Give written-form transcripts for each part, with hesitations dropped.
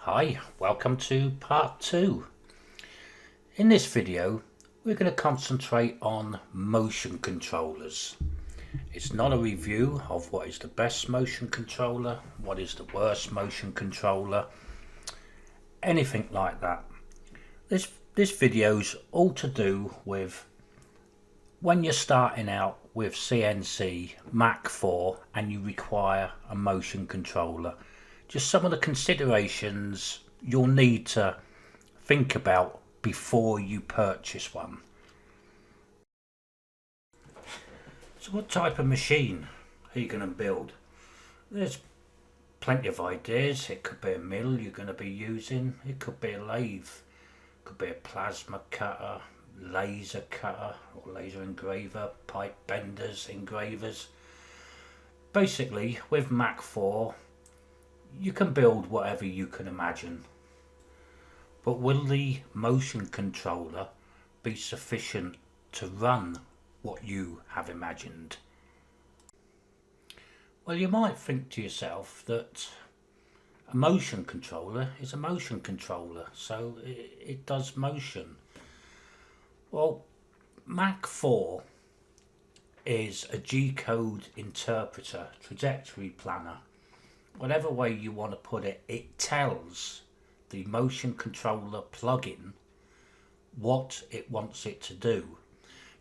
Hi, welcome to part 2. In this video we're going to concentrate on motion controllers. It's not a review of what is the best motion controller, what is the worst motion controller, anything like that. This video's all to do with when you're starting out with CNC Mach 4 and you require a motion controller. Just some of the considerations you'll need to think about before you purchase one. So what type of machine are you going to build? There's plenty of ideas. It could be a mill you're going to be using, it could be a lathe, it could be a plasma cutter, laser cutter or laser engraver, pipe benders, engravers. Basically with Mach 4 you can build whatever you can imagine. But will the motion controller be sufficient to run what you have imagined? Well, you might think to yourself that a motion controller is a motion controller, so it does motion. Well, Mach 4 is a G-code interpreter, trajectory planner. Whatever way you want to put it, it tells the motion controller plugin what it wants it to do.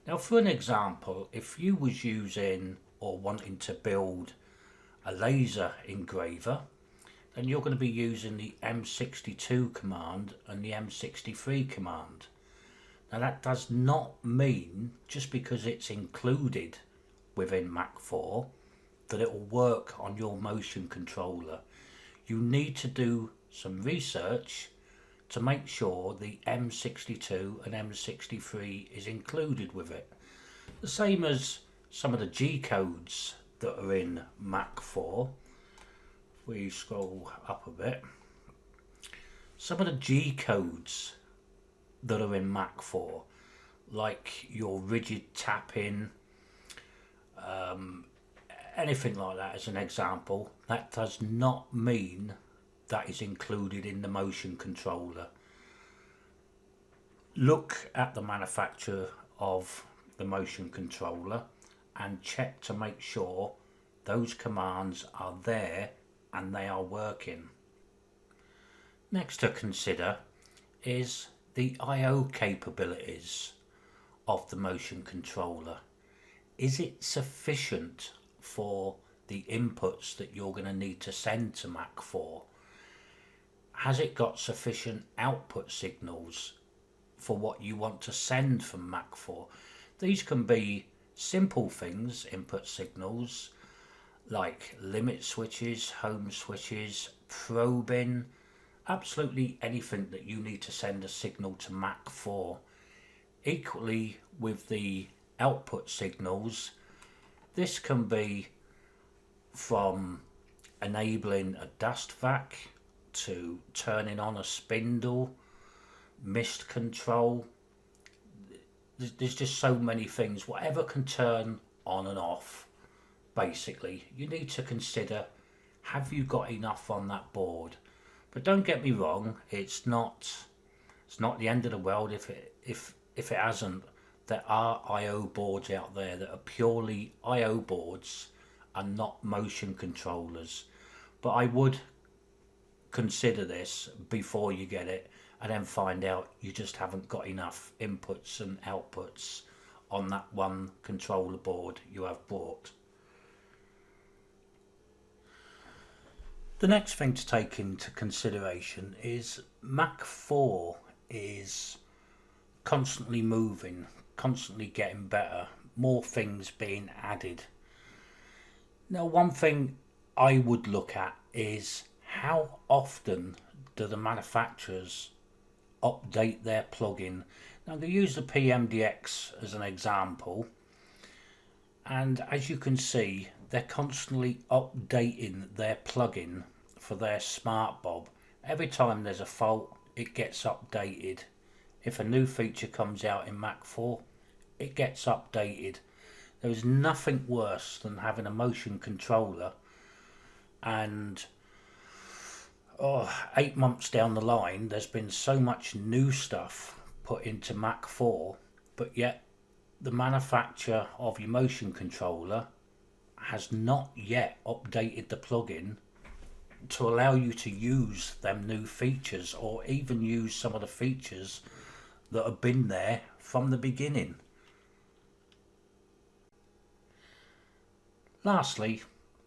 Now, for an example, if you was using or wanting to build a laser engraver, then you're going to be using the M62 command and the M63 command. Now, that does not mean just because it's included within Mach 4 that it will work on your motion controller. You need to do some research to make sure the M62 and M63 is included with it. The same as some of the G codes that are in Mach 4. If we scroll up a bit, some of the G codes that are in Mach 4, like your rigid tapping, anything like that as an example, that does not mean that is included in the motion controller. Look at the manufacturer of the motion controller and check to make sure those commands are there and they are working. Next to consider is the I/O capabilities of the motion controller. Is it sufficient for the inputs that you're going to need to send to Mach 4? Has it got sufficient output signals for what you want to send from Mach 4? These can be simple things, input signals, like limit switches, home switches, probing, absolutely anything that you need to send a signal to Mach 4. Equally with the output signals, this can be from enabling a dust vac to turning on a spindle, mist control. There's just so many things. Whatever can turn on and off, basically, you need to consider, have you got enough on that board? But don't get me wrong, it's not the end of the world if it hasn't. There are I/O boards out there that are purely I/O boards and not motion controllers. But I would consider this before you get it and then find out you just haven't got enough inputs and outputs on that one controller board you have bought. The next thing to take into consideration is Mach 4 is constantly moving, constantly getting better, more things being added. Now, one thing I would look at is how often do the manufacturers update their plugin. Now, they use the PMDX as an example, and as you can see, they're constantly updating their plugin for their smart bob. Every time there's a fault, it gets updated. If a new feature comes out in Mach 4, it gets updated. There is nothing worse than having a motion controller and 8 months down the line, there's been so much new stuff put into Mach 4, but yet the manufacturer of your motion controller has not yet updated the plugin to allow you to use them new features, or even use some of the features that have been there from the beginning. Lastly,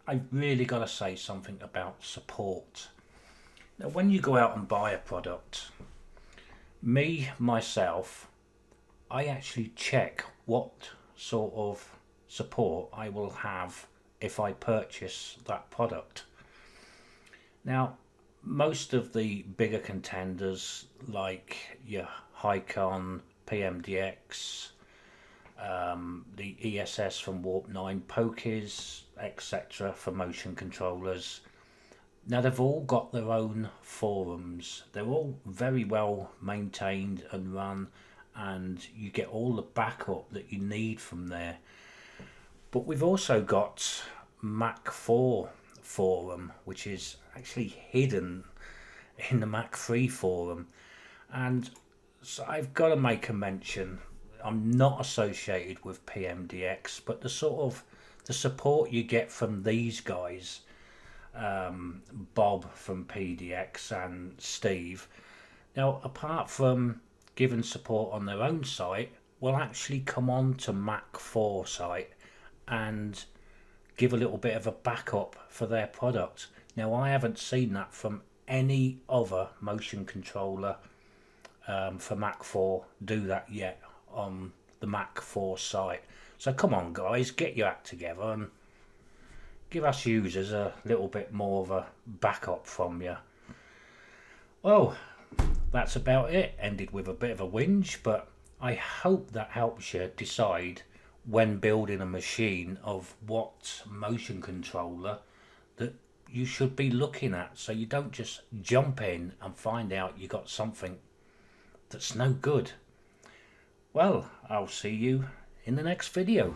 I've really got to say something about support. Now, when you go out and buy a product, myself, I actually check what sort of support I will have if I purchase that product. Now, most of the bigger contenders like your Hycon, PMDX, the ESS from Warp 9, Pokies, etc. for motion controllers. Now, they've all got their own forums. They're all very well maintained and run, and you get all the backup that you need from there. But we've also got Mach 4 forum, which is actually hidden in the Mach 3 forum. And so I've got to make a mention. I'm not associated with PMDX, but the support you get from these guys, Bob from PDX and Steve, now apart from giving support on their own site, will actually come on to Mach 4 site and give a little bit of a backup for their product. Now, I haven't seen that from any other motion controller for Mach 4 do that yet on the Mach 4 site. So come on guys, get your act together and give us users a little bit more of a backup from you. Well, that's about it. Ended with a bit of a whinge, but I hope that helps you decide when building a machine of what motion controller that you should be looking at, so you don't just jump in and find out you got something that's no good. Well, I'll see you in the next video.